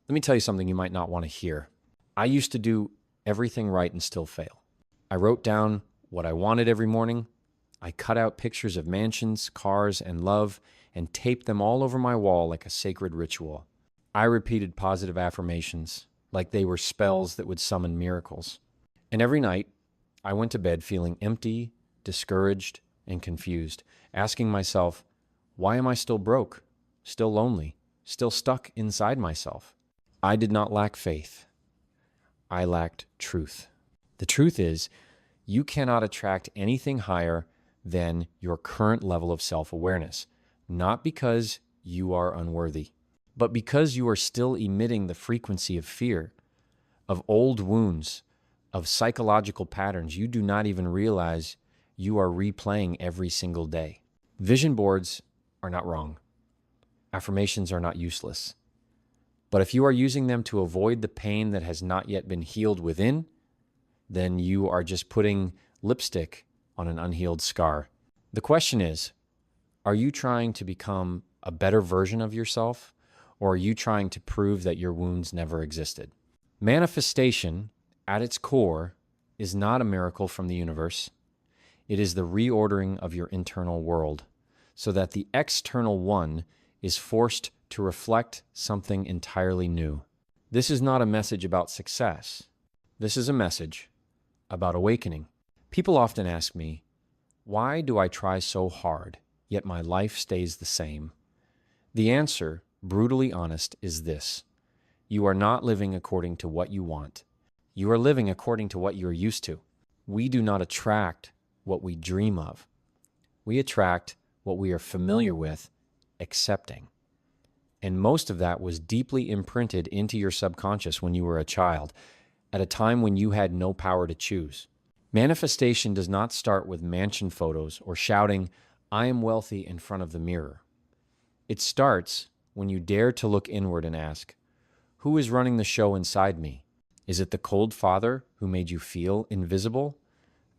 Let me tell you something you might not want to hear. I used to do everything right and still fail. I wrote down what I wanted every morning. I cut out pictures of mansions, cars, and love and taped them all over my wall like a sacred ritual. I repeated positive affirmations like they were spells that would summon miracles. And every night, I went to bed feeling empty, discouraged, and confused, asking myself, why am I still broke, still lonely, still stuck inside myself? I did not lack faith. I lacked truth. The truth is, you cannot attract anything higher than your current level of self-awareness, not because you are unworthy, but because you are still emitting the frequency of fear, of old wounds, of psychological patterns you do not even realize you are replaying every single day. Vision boards are not wrong. Affirmations are not useless. But if you are using them to avoid the pain that has not yet been healed within, then you are just putting lipstick on an unhealed scar. The question is, are you trying to become a better version of yourself, or are you trying to prove that your wounds never existed? Manifestation, at its core, is not a miracle from the universe. It is the reordering of your internal world, so that the external one is forced to reflect something entirely new. This is not a message about success. This is a message about awakening. People often ask me, why do I try so hard, yet my life stays the same? The answer, brutally honest, is this. You are not living according to what you want. You are living according to what you are used to. We do not attract what we dream of. We attract what we are familiar with, accepting. And most of that was deeply imprinted into your subconscious when you were a child, at a time when you had no power to choose. Manifestation does not start with mansion photos or shouting, I am wealthy in front of the mirror. It starts when you dare to look inward and ask, who is running the show inside me? Is it the cold father who made you feel invisible?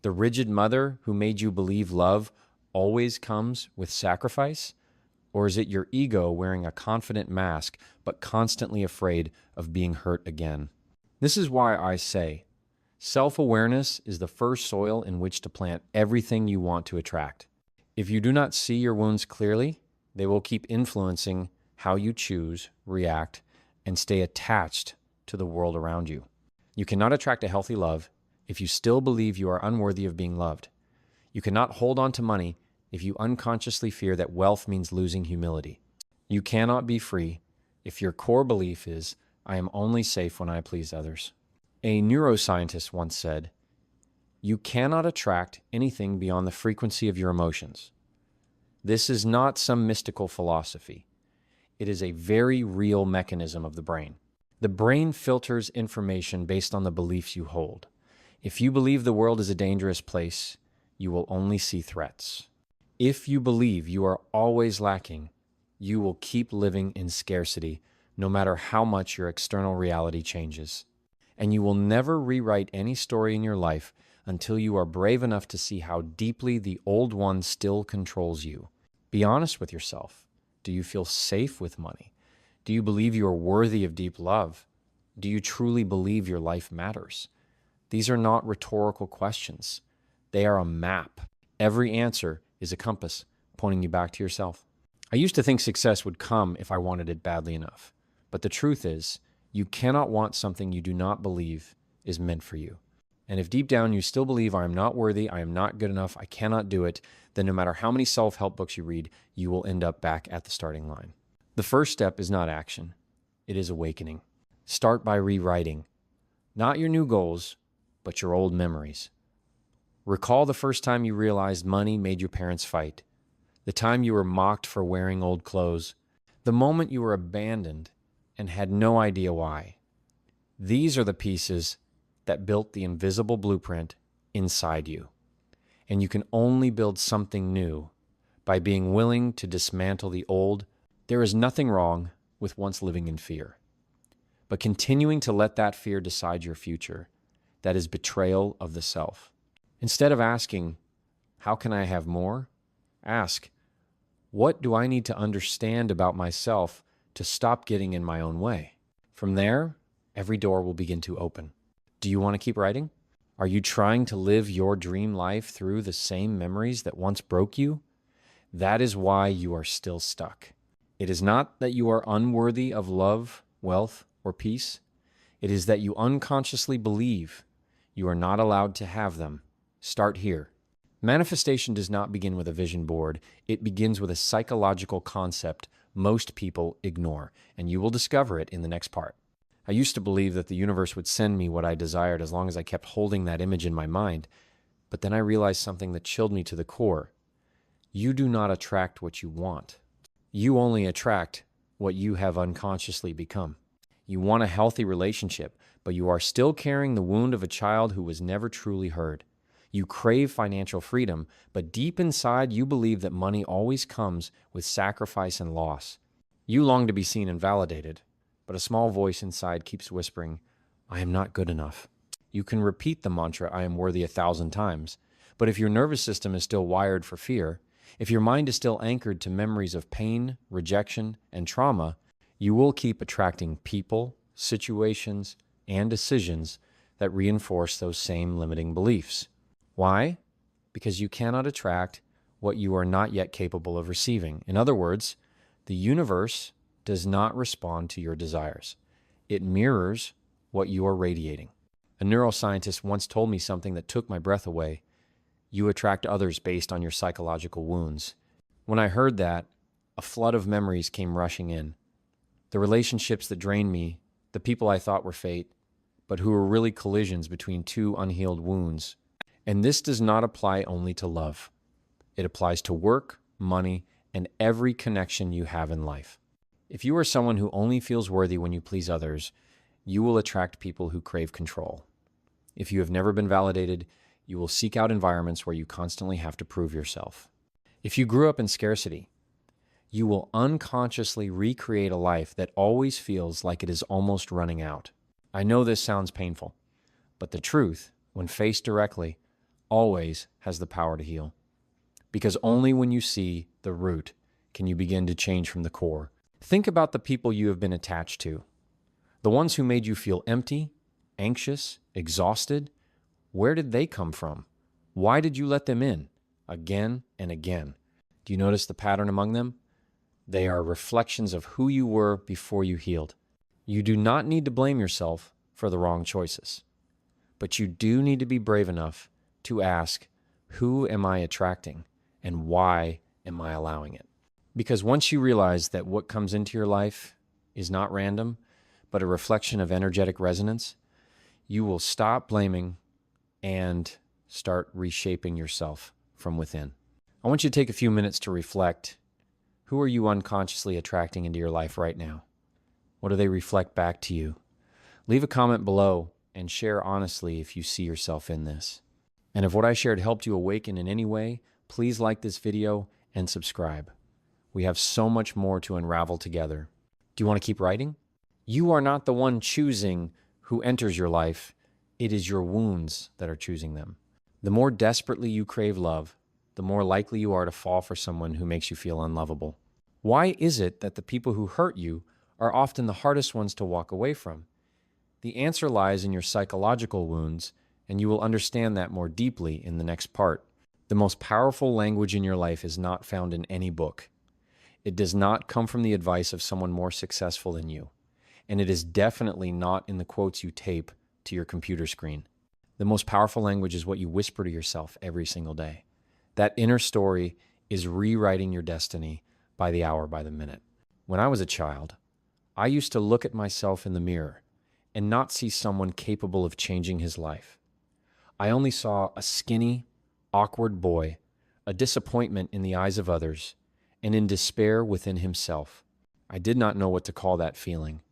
The rigid mother who made you believe love always comes with sacrifice? Or is it your ego wearing a confident mask but constantly afraid of being hurt again? This is why I say, self-awareness is the first soil in which to plant everything you want to attract. If you do not see your wounds clearly, they will keep influencing how you choose, react, and stay attached to the world around you. You cannot attract a healthy love if you still believe you are unworthy of being loved. You cannot hold on to money if you unconsciously fear that wealth means losing humility. You cannot be free if your core belief is, I am only safe when I please others. A neuroscientist once said, you cannot attract anything beyond the frequency of your emotions. This is not some mystical philosophy. It is a very real mechanism of the brain. The brain filters information based on the beliefs you hold. If you believe the world is a dangerous place, you will only see threats. If you believe you are always lacking, you will keep living in scarcity, no matter how much your external reality changes. And you will never rewrite any story in your life until you are brave enough to see how deeply the old one still controls you. Be honest with yourself. Do you feel safe with money? Do you believe you are worthy of deep love? Do you truly believe your life matters? These are not rhetorical questions. They are a map. Every answer is a compass pointing you back to yourself. I used to think success would come if I wanted it badly enough. But the truth is, you cannot want something you do not believe is meant for you. And if deep down you still believe I am not worthy, I am not good enough, I cannot do it, then no matter how many self-help books you read, you will end up back at the starting line. The first step is not action. It is awakening. Start by rewriting. Not your new goals, but your old memories. Recall the first time you realized money made your parents fight. The time you were mocked for wearing old clothes. The moment you were abandoned and had no idea why. These are the pieces that built the invisible blueprint inside you. And you can only build something new by being willing to dismantle the old. There is nothing wrong with once living in fear. But continuing to let that fear decide your future, that is betrayal of the self. Instead of asking, how can I have more? Ask, what do I need to understand about myself to stop getting in my own way? From there, every door will begin to open. Do you want to keep writing? Are you trying to live your dream life through the same memories that once broke you? That is why you are still stuck. It is not that you are unworthy of love, wealth, or peace. It is that you unconsciously believe you are not allowed to have them. Start here. Manifestation does not begin with a vision board. It begins with a psychological concept most people ignore, and you will discover it in the next part. I used to believe that the universe would send me what I desired as long as I kept holding that image in my mind, but then I realized something that chilled me to the core. You do not attract what you want. You only attract what you have unconsciously become. You want a healthy relationship, but you are still carrying the wound of a child who was never truly heard. You crave financial freedom, but deep inside you believe that money always comes with sacrifice and loss. You long to be seen and validated, but a small voice inside keeps whispering, I am not good enough. You can repeat the mantra, I am worthy 1,000 times, but if your nervous system is still wired for fear, if your mind is still anchored to memories of pain, rejection, and trauma, you will keep attracting people, situations, and decisions that reinforce those same limiting beliefs. Why? Because you cannot attract what you are not yet capable of receiving. In other words, the universe does not respond to your desires. It mirrors what you are radiating. A neuroscientist once told me something that took my breath away. You attract others based on your psychological wounds. When I heard that, a flood of memories came rushing in. The relationships that drained me, the people I thought were fate, but who were really collisions between two unhealed wounds. And this does not apply only to love. It applies to work, money, and every connection you have in life. If you are someone who only feels worthy when you please others, you will attract people who crave control. If you have never been validated, you will seek out environments where you constantly have to prove yourself. If you grew up in scarcity, you will unconsciously recreate a life that always feels like it is almost running out. I know this sounds painful, but the truth, when faced directly, always has the power to heal. Because only when you see the root can you begin to change from the core. Think about the people you have been attached to. The ones who made you feel empty, anxious, exhausted. Where did they come from? Why did you let them in? Again and again. Do you notice the pattern among them? They are reflections of who you were before you healed. You do not need to blame yourself for the wrong choices, but you do need to be brave enough to ask, who am I attracting and why am I allowing it? Because once you realize that what comes into your life is not random, but a reflection of energetic resonance, you will stop blaming and start reshaping yourself from within. I want you to take a few minutes to reflect. Who are you unconsciously attracting into your life right now? What do they reflect back to you? Leave a comment below and share honestly if you see yourself in this. And if what I shared helped you awaken in any way, please like this video and subscribe. We have so much more to unravel together. Do you want to keep writing? You are not the one choosing who enters your life. It is your wounds that are choosing them. The more desperately you crave love, the more likely you are to fall for someone who makes you feel unlovable. Why is it that the people who hurt you are often the hardest ones to walk away from? The answer lies in your psychological wounds, and you will understand that more deeply in the next part. The most powerful language in your life is not found in any book. It does not come from the advice of someone more successful than you, and it is definitely not in the quotes you tape to your computer screen. The most powerful language is what you whisper to yourself every single day. That inner story is rewriting your destiny by the hour, by the minute. When I was a child, I used to look at myself in the mirror and not see someone capable of changing his life. I only saw a skinny, awkward boy, a disappointment in the eyes of others, and in despair within himself. I did not know what to call that feeling,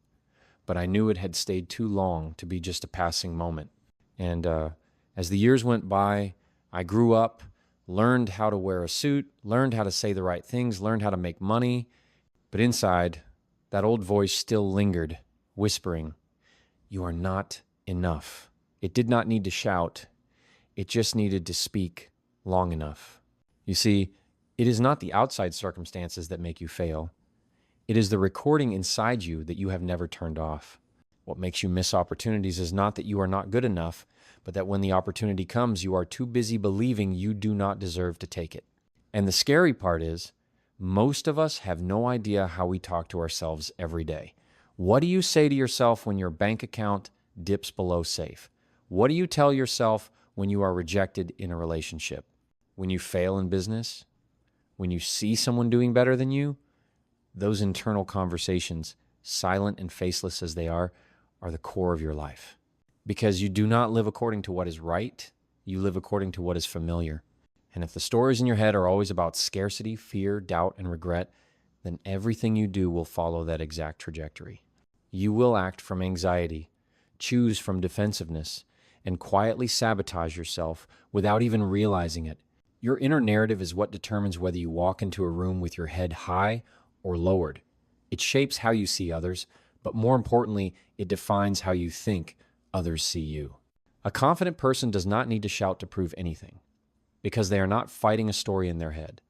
but I knew it had stayed too long to be just a passing moment. And as the years went by, I grew up, learned how to wear a suit, learned how to say the right things, learned how to make money. But inside, that old voice still lingered, whispering, "You are not enough." It did not need to shout. It just needed to speak long enough. You see, it is not the outside circumstances that make you fail. It is the recording inside you that you have never turned off. What makes you miss opportunities is not that you are not good enough, but that when the opportunity comes, you are too busy believing you do not deserve to take it. And the scary part is, most of us have no idea how we talk to ourselves every day. What do you say to yourself when your bank account dips below safe? What do you tell yourself when you are rejected in a relationship? When you fail in business? When you see someone doing better than you? Those internal conversations, silent and faceless as they are the core of your life. Because you do not live according to what is right, you live according to what is familiar. And if the stories in your head are always about scarcity, fear, doubt, and regret, then everything you do will follow that exact trajectory. You will act from anxiety, choose from defensiveness, and quietly sabotage yourself without even realizing it. Your inner narrative is what determines whether you walk into a room with your head high or lowered. It shapes how you see others, but more importantly, it defines how you think others see you. A confident person does not need to shout to prove anything, because they are not fighting a story in their head.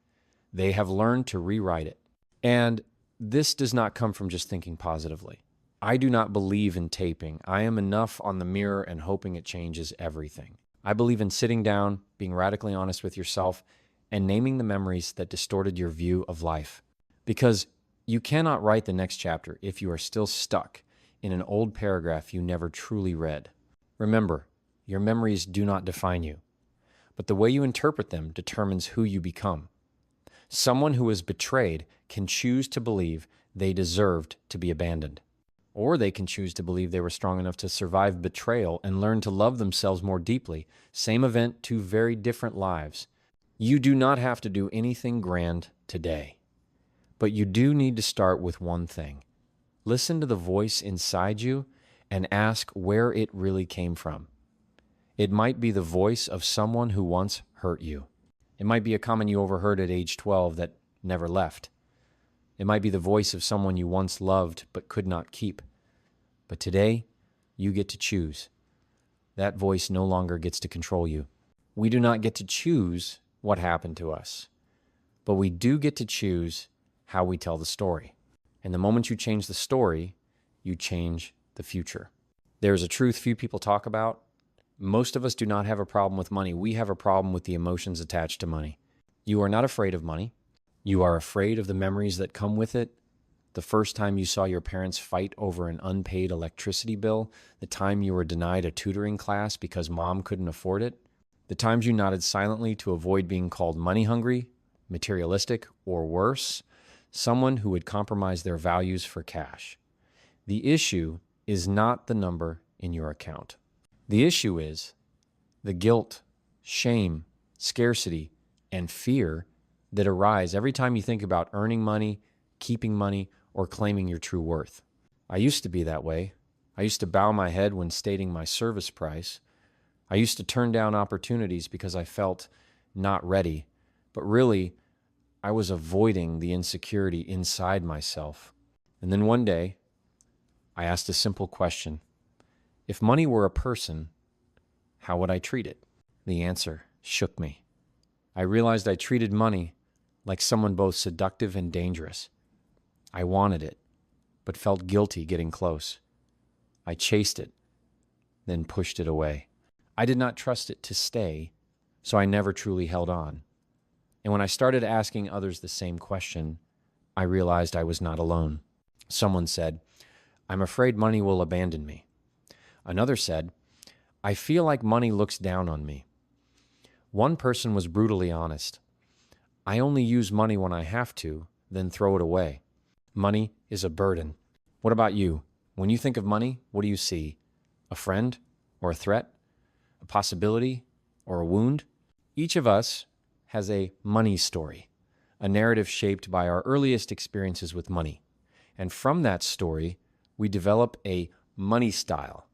They have learned to rewrite it. And this does not come from just thinking positively. I do not believe in taping. I am enough on the mirror and hoping it changes everything. I believe in sitting down, being radically honest with yourself, and naming the memories that distorted your view of life. Because you cannot write the next chapter if you are still stuck in an old paragraph you never truly read. Remember, your memories do not define you, but the way you interpret them determines who you become. Someone who is betrayed can choose to believe they deserved to be abandoned, or they can choose to believe they were strong enough to survive betrayal and learn to love themselves more deeply. Same event, two very different lives. You do not have to do anything grand today. But you do need to start with one thing. Listen to the voice inside you and ask where it really came from. It might be the voice of someone who once hurt you. It might be a comment you overheard at age 12 that never left. It might be the voice of someone you once loved but could not keep. But today, you get to choose. That voice no longer gets to control you. We do not get to choose what happened to us, but we do get to choose how we tell the story. And the moment you change the story, you change the future. There's a truth few people talk about. Most of us do not have a problem with money. We have a problem with the emotions attached to money. You are not afraid of money. You are afraid of the memories that come with it. The first time you saw your parents fight over an unpaid electricity bill, the time you were denied a tutoring class because mom couldn't afford it, the times you nodded silently to avoid being called money hungry, materialistic, or worse, someone who would compromise their values for cash. The issue is not the number in your account. The issue is the guilt, shame, scarcity, and fear that arise every time you think about earning money, keeping money, or claiming your true worth. I used to be that way. I used to bow my head when stating my service price. I used to turn down opportunities because I felt not ready, but really, I was avoiding the insecurity inside myself. And then one day, I asked a simple question. If money were a person, how would I treat it? The answer shook me. I realized I treated money like someone both seductive and dangerous. I wanted it, but felt guilty getting close. I chased it, then pushed it away. I did not trust it to stay, so I never truly held on. And when I started asking others the same question, I realized I was not alone. Someone said, "I'm afraid money will abandon me." Another said, "I feel like money looks down on me." One person was brutally honest. "I only use money when I have to, then throw it away. Money is a burden." What about you? When you think of money, what do you see? A friend or a threat? A possibility or a wound? Each of us has a money story, a narrative shaped by our earliest experiences with money. And from that story, we develop a money style,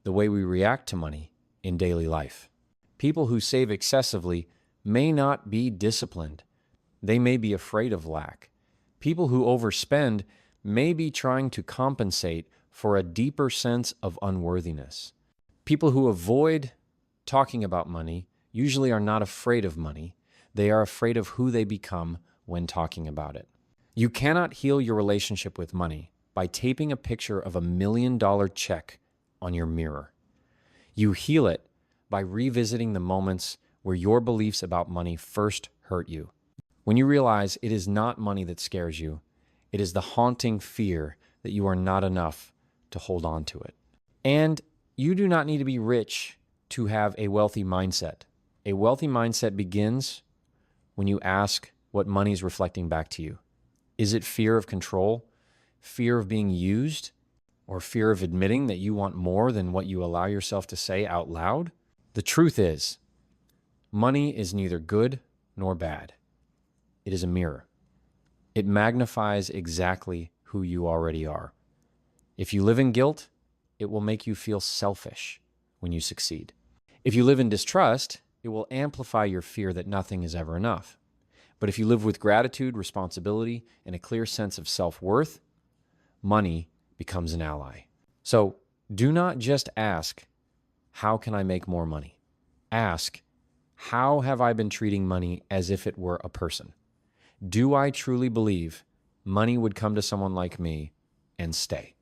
the way we react to money in daily life. People who save excessively may not be disciplined. They may be afraid of lack. People who overspend may be trying to compensate for a deeper sense of unworthiness. People who avoid talking about money usually are not afraid of money. They are afraid of who they become when talking about it. You cannot heal your relationship with money by taping a picture of $1 million check on your mirror. You heal it by revisiting the moments where your beliefs about money first hurt you. When you realize it is not money that scares you, it is the haunting fear that you are not enough to hold on to it. And you do not need to be rich to have a wealthy mindset. A wealthy mindset begins when you ask what money is reflecting back to you. Is it fear of control, fear of being used, or fear of admitting that you want more than what you allow yourself to say out loud? The truth is, money is neither good nor bad. It is a mirror. It magnifies exactly who you already are. If you live in guilt, it will make you feel selfish when you succeed. If you live in distrust, it will amplify your fear that nothing is ever enough. But if you live with gratitude, responsibility, and a clear sense of self-worth, money becomes an ally. So do not just ask, how can I make more money? Ask, how have I been treating money as if it were a person? Do I truly believe money would come to someone like me and stay?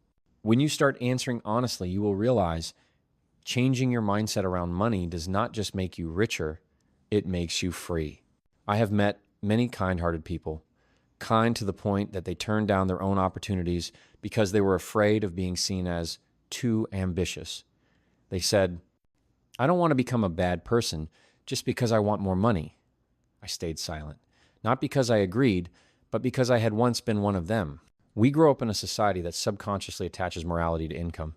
When you start answering honestly, you will realize changing your mindset around money does not just make you richer, it makes you free. I have met many kind-hearted people, kind to the point that they turned down their own opportunities because they were afraid of being seen as too ambitious. They said, I don't want to become a bad person just because I want more money. I stayed silent, not because I agreed, but because I had once been one of them. We grow up in a society that subconsciously attaches morality to income.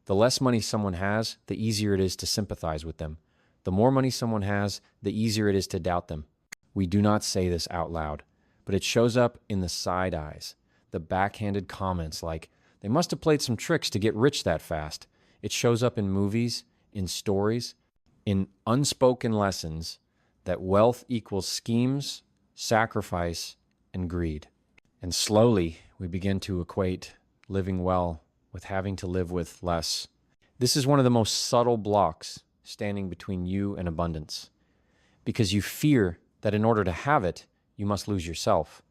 The less money someone has, the easier it is to sympathize with them. The more money someone has, the easier it is to doubt them. We do not say this out loud, but it shows up in the side eyes, the backhanded comments like, they must have played some tricks to get rich that fast. It shows up in movies, in stories, in unspoken lessons that wealth equals schemes, sacrifice, and greed. And slowly, we begin to equate living well with having to live with less. This is one of the most subtle blocks standing between you and abundance, because you fear that in order to have it, you must lose yourself.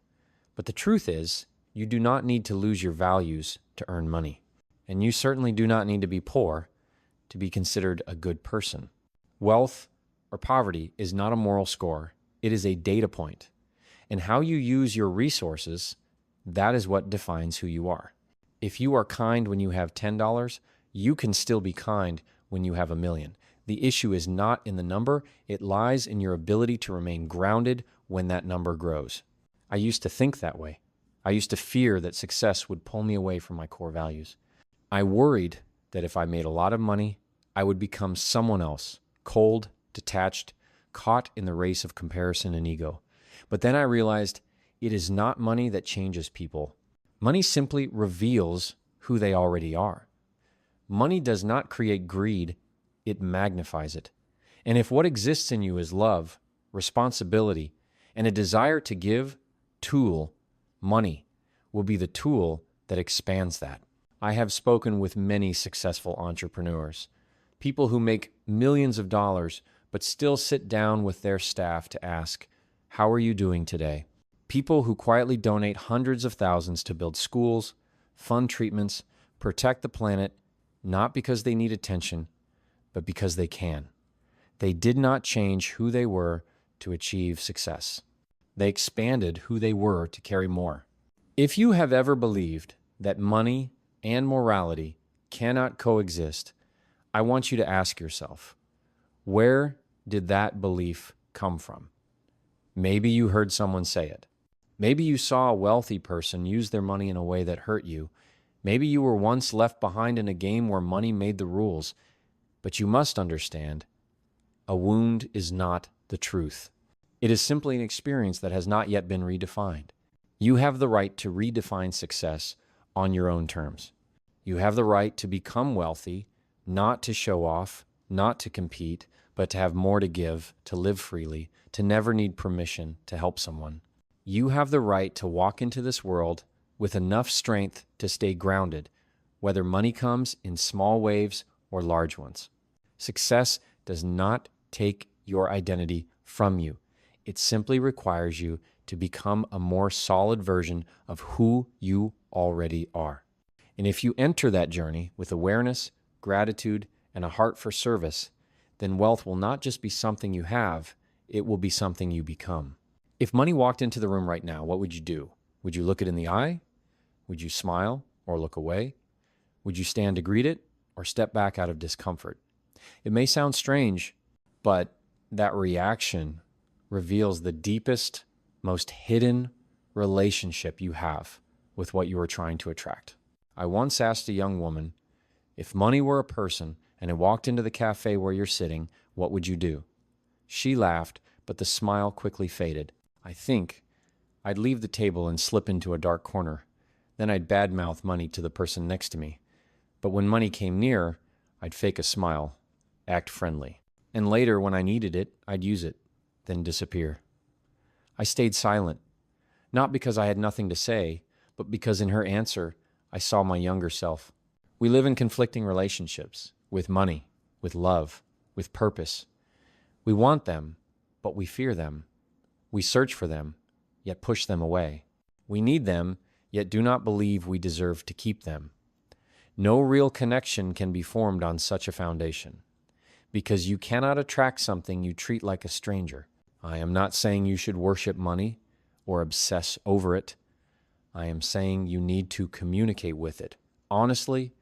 But the truth is, you do not need to lose your values to earn money. And you certainly do not need to be poor to be considered a good person. Wealth or poverty is not a moral score. It is a data point. And how you use your resources, that is what defines who you are. If you are kind when you have $10, you can still be kind when you have $1 million. The issue is not in the number, it lies in your ability to remain grounded when that number grows. I used to think that way. I used to fear that success would pull me away from my core values. I worried that if I made a lot of money, I would become someone else, cold, detached, caught in the race of comparison and ego. But then I realized it is not money that changes people. Money simply reveals who they already are. Money does not create greed, it magnifies it. And if what exists in you is love, responsibility, and a desire to give, money will be the tool that expands that. I have spoken with many successful entrepreneurs, people who make millions of dollars, but still sit down with their staff to ask, how are you doing today? People who quietly donate hundreds of thousands to build schools, fund treatments, protect the planet, not because they need attention, but because they can. They did not change who they were to achieve success. They expanded who they were to carry more. If you have ever believed that money and morality cannot coexist, I want you to ask yourself, where did that belief come from? Maybe you heard someone say it. Maybe you saw a wealthy person use their money in a way that hurt you. Maybe you were once left behind in a game where money made the rules. But you must understand, a wound is not the truth. It is simply an experience that has not yet been redefined. You have the right to redefine success on your own terms. You have the right to become wealthy, not to show off, not to compete, but to have more to give, to live freely, to never need permission to help someone. You have the right to walk into this world with enough strength to stay grounded, whether money comes in small waves or large ones. Success does not take your identity from you. It simply requires you to become a more solid version of who you already are. And if you enter that journey with awareness, gratitude, and a heart for service, then wealth will not just be something you have, it will be something you become. If money walked into the room right now, what would you do? Would you look it in the eye? Would you smile or look away? Would you stand to greet it or step back out of discomfort? It may sound strange, but that reaction reveals the deepest, most hidden relationship you have with what you are trying to attract. I once asked a young woman, if money were a person and it walked into the cafe where you're sitting, what would you do? She laughed, but the smile quickly faded. I think I'd leave the table and slip into a dark corner. Then I'd badmouth money to the person next to me. But when money came near, I'd fake a smile, act friendly. And later, when I needed it, I'd use it, then disappear. I stayed silent, not because I had nothing to say, but because in her answer, I saw my younger self. We live in conflicting relationships, with money, with love, with purpose. We want them, but we fear them. We search for them, yet push them away. We need them, yet do not believe we deserve to keep them. No real connection can be formed on such a foundation, because you cannot attract something you treat like a stranger. I am not saying you should worship money or obsess over it. I am saying you need to communicate with it, honestly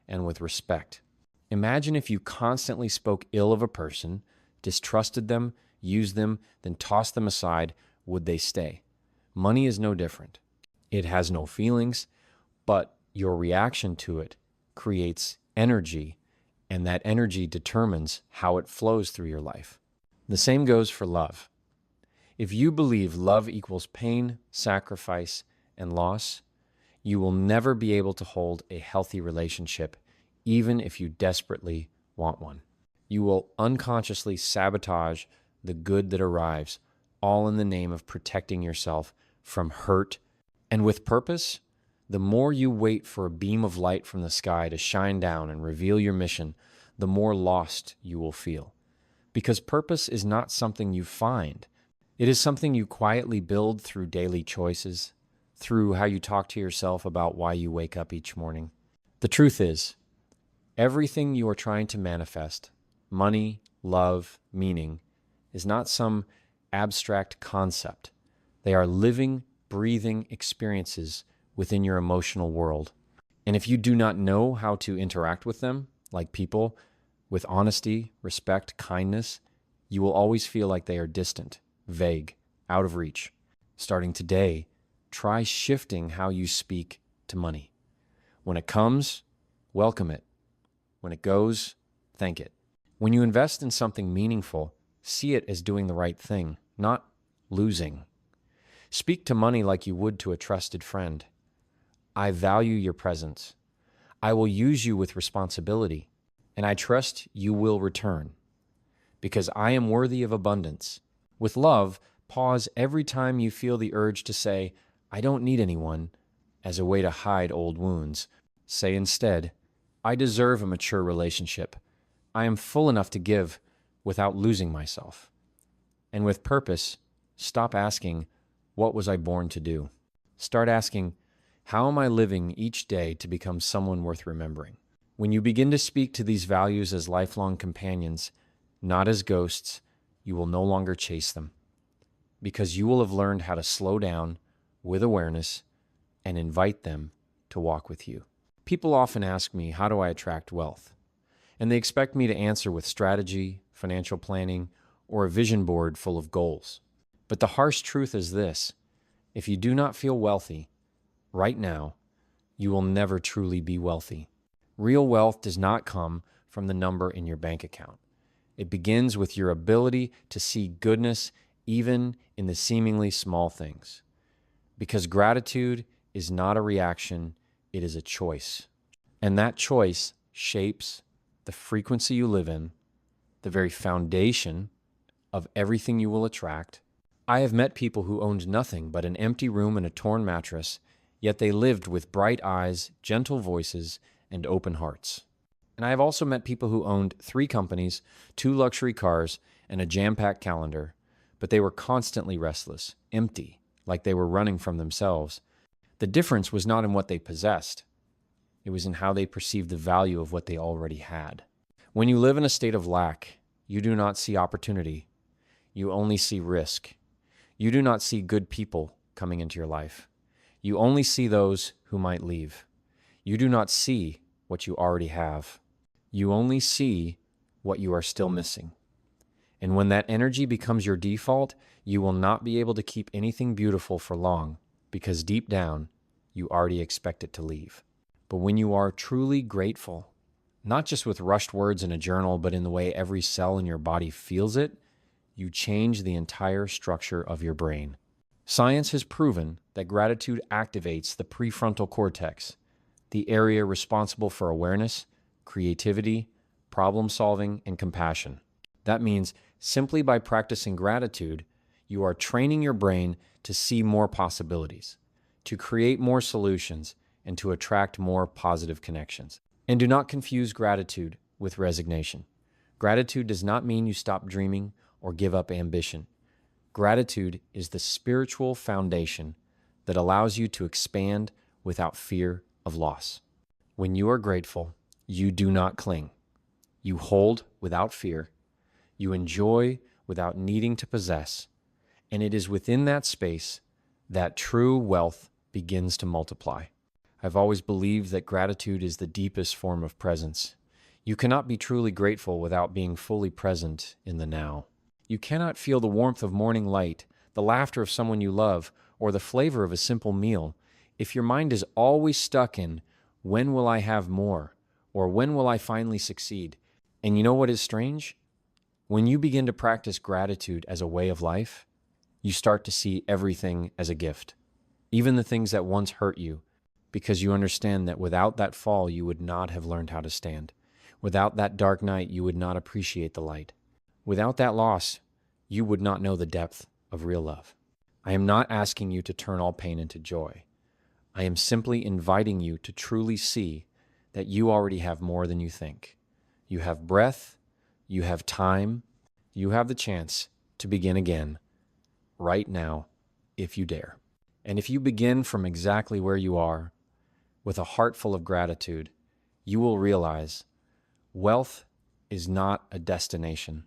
and with respect. Imagine if you constantly spoke ill of a person, distrusted them, used them, then tossed them aside, would they stay? Money is no different. It has no feelings, but your reaction to it creates energy, and that energy determines how it flows through your life. The same goes for love. If you believe love equals pain, sacrifice, and loss, you will never be able to hold a healthy relationship, even if you desperately want one. You will unconsciously sabotage the good that arrives, all in the name of protecting yourself from hurt. And with purpose, the more you wait for a beam of light from the sky to shine down and reveal your mission, the more lost you will feel. Because purpose is not something you find. It is something you quietly build through daily choices, through how you talk to yourself about why you wake up each morning. The truth is, everything you are trying to manifest, money, love, meaning, is not some abstract concept. They are living, breathing experiences within your emotional world. And if you do not know how to interact with them, like people, with honesty, respect, kindness, you will always feel like they are distant, vague, out of reach. Starting today, try shifting how you speak to money. When it comes, welcome it. When it goes, thank it. When you invest in something meaningful, see it as doing the right thing, not losing. Speak to money like you would to a trusted friend. I value your presence. I will use you with responsibility, and I trust you will return, because I am worthy of abundance. With love, pause every time you feel the urge to say, I don't need anyone, as a way to hide old wounds. Say instead, I deserve a mature relationship. I am full enough to give without losing myself. And with purpose, stop asking, what was I born to do? Start asking, how am I living each day to become someone worth remembering? When you begin to speak to these values as lifelong companions, not as ghosts, you will no longer chase them, because you will have learned how to slow down with awareness and invite them to walk with you. People often ask me, how do I attract wealth? And they expect me to answer with strategy, financial planning, or a vision board full of goals. But the harsh truth is this: if you do not feel wealthy right now, you will never truly be wealthy. Real wealth does not come from the number in your bank account. It begins with your ability to see goodness even in the seemingly small things. Because gratitude is not a reaction, it is a choice. And that choice shapes the frequency you live in, the very foundation of everything you will attract. I have met people who owned nothing but an empty room and a torn mattress, yet they lived with bright eyes, gentle voices, and open hearts. And I have also met people who owned 3 companies, 2 luxury cars, and a jam-packed calendar, but they were constantly restless, empty, like they were running from themselves. The difference was not in what they possessed. It was in how they perceived the value of what they already had. When you live in a state of lack, you do not see opportunity. You only see risk. You do not see good people coming into your life. You only see those who might leave. You do not see what you already have. You only see what you are still missing. And when that energy becomes your default, you will not be able to keep anything beautiful for long because deep down, you already expect it to leave. But when you are truly grateful, not just with rushed words in a journal, but in the way every cell in your body feels it, you change the entire structure of your brain. Science has proven that gratitude activates the prefrontal cortex, the area responsible for awareness, creativity, problem solving, and compassion. That means simply by practicing gratitude, you are training your brain to see more possibilities, to create more solutions, and to attract more positive connections. And do not confuse gratitude with resignation. Gratitude does not mean you stop dreaming or give up ambition. Gratitude is the spiritual foundation that allows you to expand without fear of loss. When you are grateful, you do not cling. You hold without fear. You enjoy without needing to possess. And it is within that space that true wealth begins to multiply. I've always believed that gratitude is the deepest form of presence. You cannot be truly grateful without being fully present in the now. You cannot feel the warmth of morning light, the laughter of someone you love, or the flavor of a simple meal if your mind is always stuck in, when will I have more? Or when will I finally succeed? And you know what is strange? When you begin to practice gratitude as a way of life, you start to see everything as a gift, even the things that once hurt you, because you understand that without that fall, you would not have learned how to stand. Without that dark night, you would not appreciate the light. Without that loss, you would not know the depth of real love. I am not asking you to turn all pain into joy. I am simply inviting you to truly see that you already have more than you think. You have breath, you have time, you have the chance to begin again right now if you dare. And if you begin from exactly where you are, with a heart full of gratitude, you will realize wealth is not a destination.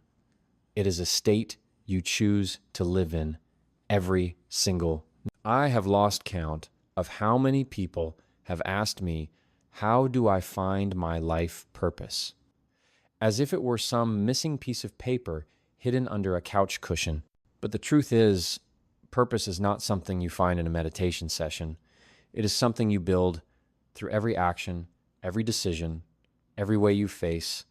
It is a state you choose to live in every single day. I have lost count of how many people have asked me, how do I find my life purpose? As if it were some missing piece of paper hidden under a couch cushion. But the truth is, purpose is not something you find in a meditation session. It is something you build through every action, every decision, every way you face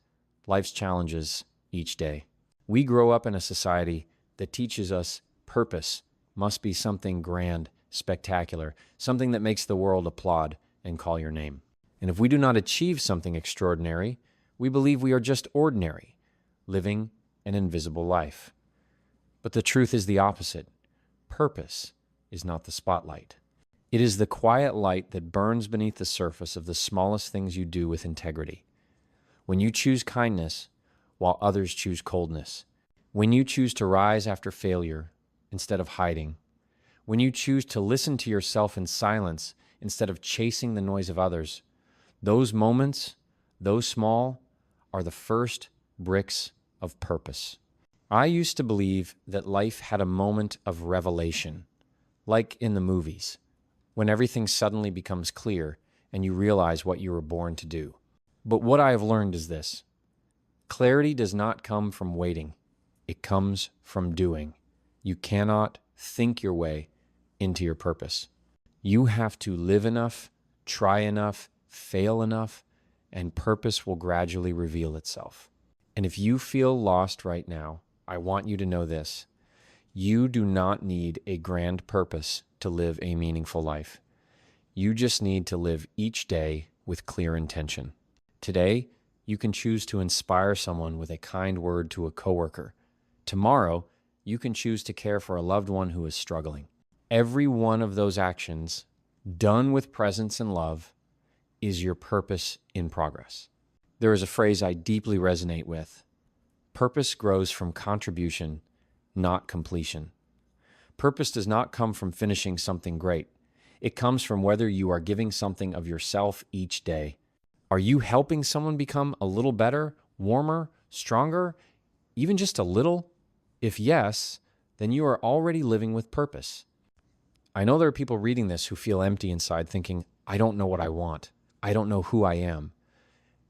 life's challenges each day. We grow up in a society that teaches us purpose must be something grand, spectacular, something that makes the world applaud and call your name. And if we do not achieve something extraordinary, we believe we are just ordinary, living an invisible life. But the truth is the opposite. Purpose is not the spotlight. It is the quiet light that burns beneath the surface of the smallest things you do with integrity. When you choose kindness while others choose coldness. When you choose to rise after failure instead of hiding. When you choose to listen to yourself in silence instead of chasing the noise of others. Those moments, though small, are the first bricks of purpose. I used to believe that life had a moment of revelation, like in the movies, when everything suddenly becomes clear and you realize what you were born to do. But what I have learned is this: clarity does not come from waiting. It comes from doing. You cannot think your way into your purpose. You have to live enough, try enough, fail enough, and purpose will gradually reveal itself. And if you feel lost right now, I want you to know this: you do not need a grand purpose to live a meaningful life. You just need to live each day with clear intention. Today, you can choose to inspire someone with a kind word to a coworker. Tomorrow, you can choose to care for a loved one who is struggling. Every one of those actions, done with presence and love, is your purpose in progress. There is a phrase I deeply resonate with. Purpose grows from contribution, not completion. Purpose does not come from finishing something great. It comes from whether you are giving something of yourself each day. Are you helping someone become a little better, warmer, stronger, even just a little? If yes, then you are already living with purpose. I know there are people reading this who feel empty inside, thinking, I don't know what I want. I don't know who I am.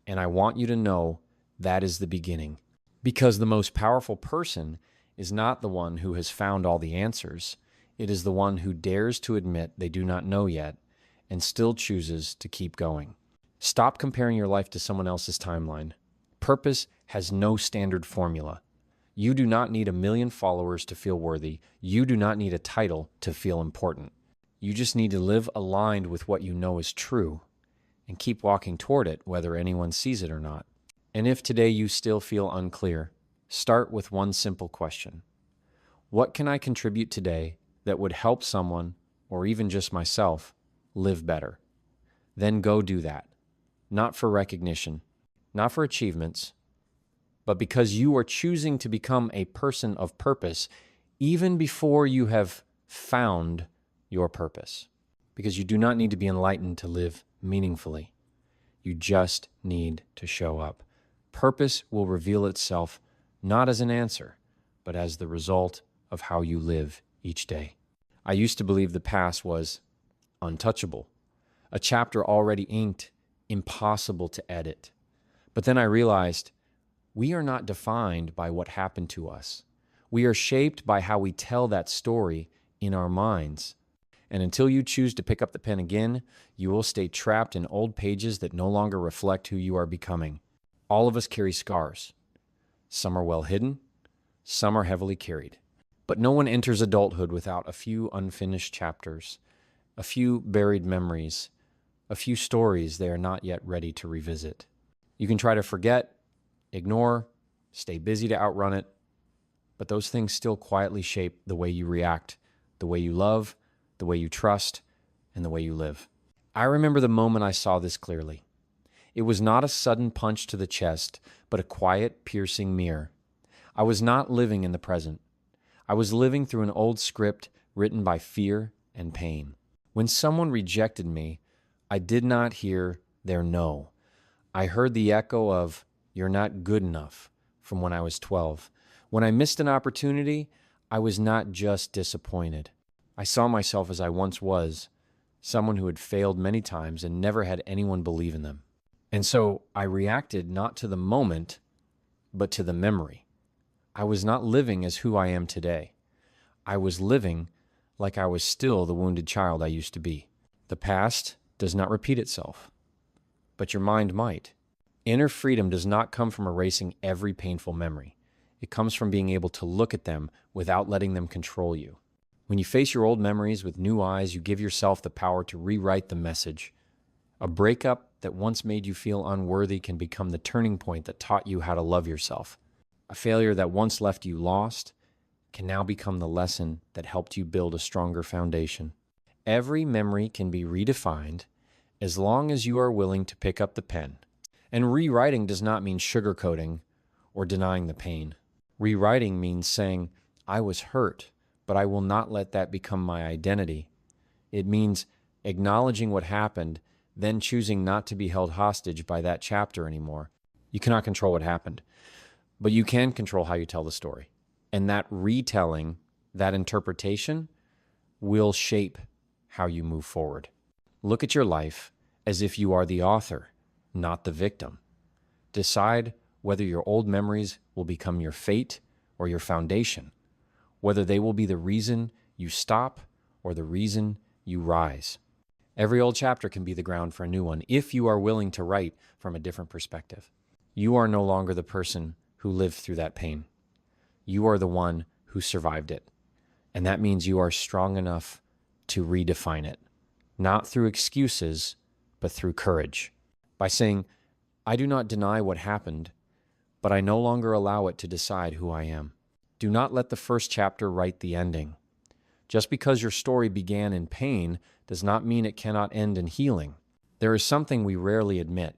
And I want you to know that is the beginning. Because the most powerful person is not the one who has found all the answers. It is the one who dares to admit they do not know yet and still chooses to keep going. Stop comparing your life to someone else's timeline. Purpose has no standard formula. You do not need 1 million followers to feel worthy. You do not need a title to feel important. You just need to live aligned with what you know is true and keep walking toward it, whether anyone sees it or not. And if today you still feel unclear, start with one simple question. What can I contribute today that would help someone, or even just myself, live better? Then go do that. Not for recognition, not for achievements, but because you are choosing to become a person of purpose even before you have found your purpose. Because you do not need to be enlightened to live meaningfully. You just need to show up. Purpose will reveal itself not as an answer, but as the result of how you live each day. I used to believe the past was untouchable, a chapter already inked, impossible to edit. But then I realized we are not defined by what happened to us. We are shaped by how we tell that story in our minds. And until you choose to pick up the pen again, you will stay trapped in old pages that no longer reflect who you are becoming. All of us carry scars. Some are well hidden, some are heavily carried. But no one enters adulthood without a few unfinished chapters, a few buried memories, a few stories they are not yet ready to revisit. You can try to forget, ignore, stay busy to outrun it, but those things still quietly shape the way you react, the way you love, the way you trust, and the way you live. I remember the moment I saw this clearly. It was not a sudden punch to the chest, but a quiet, piercing mirror. I was not living in the present. I was living through an old script written by fear and pain. When someone rejected me, I did not hear their no. I heard the echo of, "You're not good enough," from when I was 12. When I missed an opportunity, I was not just disappointed. I saw myself as I once was, someone who had failed many times and never had anyone believe in them. And so I reacted not to the moment, but to the memory. I was not living as who I am today. I was living like I was still the wounded child I used to be. The past does not repeat itself, but your mind might. Inner freedom does not come from erasing every painful memory. It comes from being able to look at them without letting them control you. When you face your old memories with new eyes, you give yourself the power to rewrite the message. A breakup that once made you feel unworthy can become the turning point that taught you how to love yourself. A failure that once left you lost can now become the lesson that helped you build a stronger foundation. Every memory can be redefined as long as you are willing to pick up the pen. And rewriting does not mean sugarcoating or denying the pain. Rewriting means saying, I was hurt, but I will not let that become my identity. It means acknowledging what happened, then choosing not to be held hostage by that chapter anymore. You cannot control what happened, but you can control how you tell the story. And that retelling, that interpretation, will shape how you move forward. Look at your life as if you are the author, not the victim. Decide whether your old memories will become your fate or your foundation, whether they will be the reason you stop or the reason you rise. Every old chapter can be the ground for a new one if you are willing to write from a different perspective. You are no longer the person who lived through that pain. You are the one who survived it. And that means you are strong enough to redefine it, not through excuses, but through courage. By saying, I do not deny what happened, but I no longer allow it to decide who I am. Do not let the first chapter write the ending. Just because your story began in pain does not mean it cannot end in healing. There is something we rarely admit.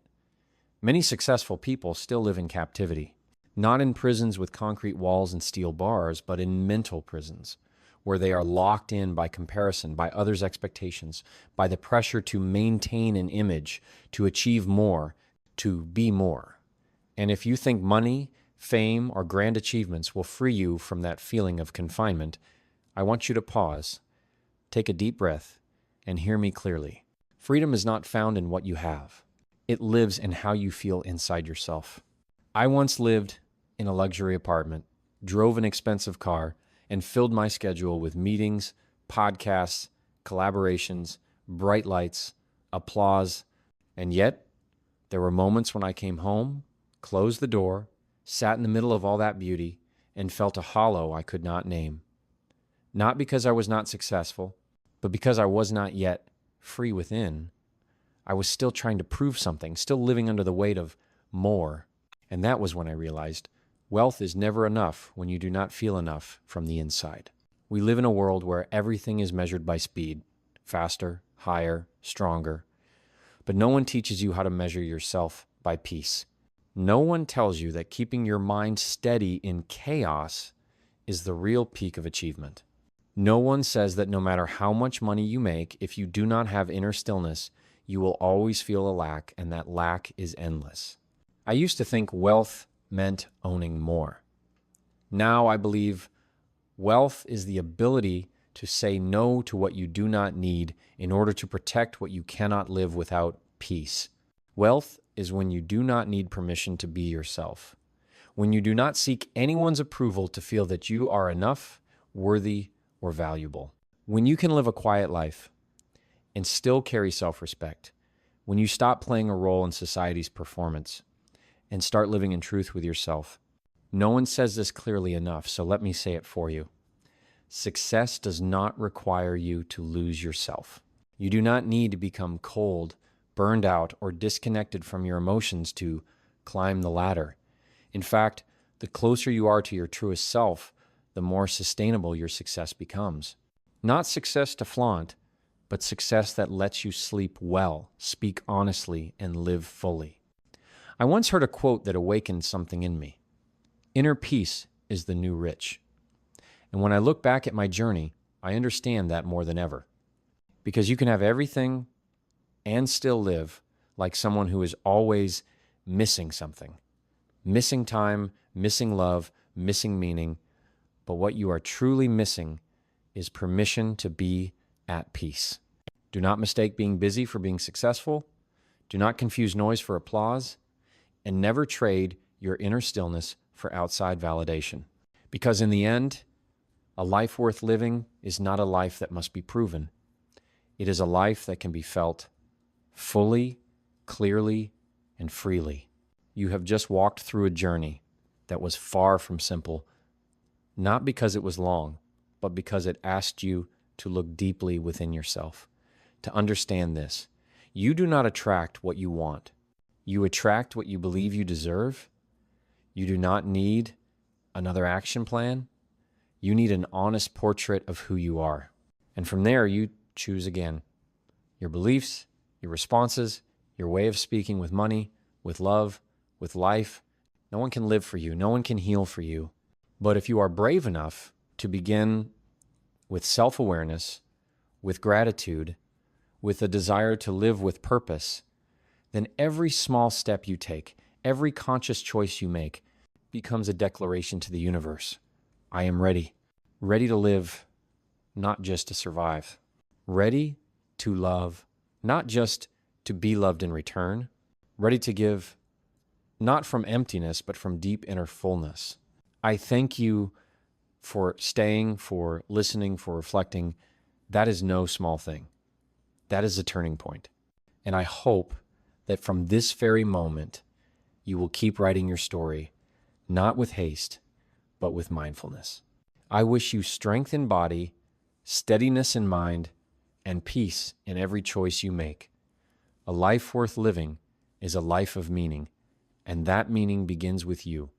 Many successful people still live in captivity, not in prisons with concrete walls and steel bars, but in mental prisons, where they are locked in by comparison, by others' expectations, by the pressure to maintain an image, to achieve more, to be more. And if you think money, fame, or grand achievements will free you from that feeling of confinement, I want you to pause, take a deep breath, and hear me clearly. Freedom is not found in what you have. It lives in how you feel inside yourself. I once lived in a luxury apartment, drove an expensive car, and filled my schedule with meetings, podcasts, collaborations, bright lights, applause. And yet, there were moments when I came home, closed the door, sat in the middle of all that beauty, and felt a hollow I could not name. Not because I was not successful, but because I was not yet free within. I was still trying to prove something, still living under the weight of more. And that was when I realized wealth is never enough when you do not feel enough from the inside. We live in a world where everything is measured by speed, faster, higher, stronger. But no one teaches you how to measure yourself by peace. No one tells you that keeping your mind steady in chaos is the real peak of achievement. No one says that no matter how much money you make, if you do not have inner stillness, you will always feel a lack, and that lack is endless. I used to think wealth meant owning more. Now I believe wealth is the ability to say no to what you do not need in order to protect what you cannot live without peace. Wealth is when you do not need permission to be yourself, when you do not seek anyone's approval to feel that you are enough, worthy, or valuable. When you can live a quiet life and still carry self-respect, when you stop playing a role in society's performance and start living in truth with yourself. No one says this clearly enough, so let me say it for you. Success does not require you to lose yourself. You do not need to become cold, burned out, or disconnected from your emotions to climb the ladder. In fact, the closer you are to your truest self, the more sustainable your success becomes. Not success to flaunt, but success that lets you sleep well, speak honestly, and live fully. I once heard a quote that awakened something in me. Inner peace is the new rich. And when I look back at my journey, I understand that more than ever. Because you can have everything and still live like someone who is always missing something. Missing time, missing love, missing meaning. But what you are truly missing is permission to be at peace. Do not mistake being busy for being successful. Do not confuse noise for applause. And never trade your inner stillness for outside validation. Because in the end, a life worth living is not a life that must be proven. It is a life that can be felt fully, clearly, and freely. You have just walked through a journey that was far from simple, not because it was long, but because it asked you to look deeply within yourself, to understand this. You do not attract what you want. You attract what you believe you deserve. You do not need another action plan. You need an honest portrait of who you are. And from there, you choose again. Your beliefs, your responses, your way of speaking with money, with love, with life. No one can live for you. No one can heal for you. But if you are brave enough to begin with self-awareness, with gratitude, with a desire to live with purpose, then every small step you take, every conscious choice you make becomes a declaration to the universe. I am ready. Ready to live, not just to survive. Ready to love, not just to be loved in return. Ready to give, not from emptiness, but from deep inner fullness. I thank you for staying, for listening, for reflecting. That is no small thing. That is a turning point. And I hope that from this very moment, you will keep writing your story, not with haste, but with mindfulness. I wish you strength in body, steadiness in mind, and peace in every choice you make. A life worth living is a life of meaning, and that meaning begins with you.